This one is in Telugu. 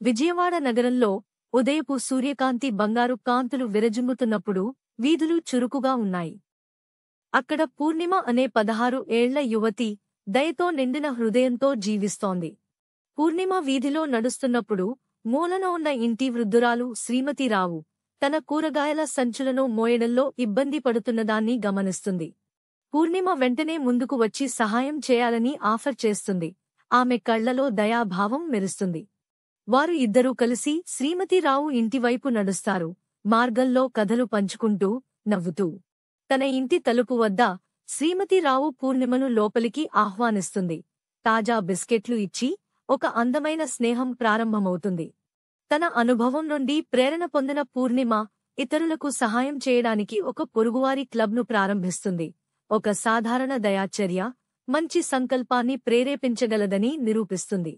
విజయవాడ నగరంలో ఉదయపు సూర్యకాంతి బంగారు కాంతులు విరజిమ్ముతున్నప్పుడు వీధులు చురుకుగా ఉన్నాయి. అక్కడ పూర్ణిమ అనే 16 ఏళ్ల యువతి దయతో నిండిన హృదయంతో జీవిస్తోంది. పూర్ణిమ వీధిలో నడుస్తున్నప్పుడు మూలన ఉన్న ఇంటి వృద్ధురాలు శ్రీమతిరావు తన కూరగాయల సంచులను మోయడంలో ఇబ్బంది పడుతున్నదాన్ని గమనిస్తుంది. పూర్ణిమ వెంటనే ముందుకు వచ్చి సహాయం చేయాలని ఆఫర్ చేస్తుంది. ఆమె కళ్లలో దయాభావం మెరుస్తుంది. వారు ఇద్దరూ కలిసి శ్రీమతిరావు ఇంటివైపు నడుస్తారు. మార్గంలో కథలు పంచుకుంటూ, నవ్వుతూ. తన ఇంటి తలుపు వద్ద శ్రీమతిరావు పూర్ణిమను లోపలికి ఆహ్వానిస్తుంది. తాజా బిస్కెట్లు ఇచ్చి ఒక అందమైన స్నేహం ప్రారంభమవుతుంది. తన అనుభవం నుండి ప్రేరణ పొందిన పూర్ణిమ ఇతరులకు సహాయం చేయడానికి ఒక పొరుగువారి క్లబ్ను ప్రారంభిస్తుంది. ఒక సాధారణ దయాచర్య మంచి సంకల్పాన్ని ప్రేరేపించగలదని నిరూపిస్తుంది.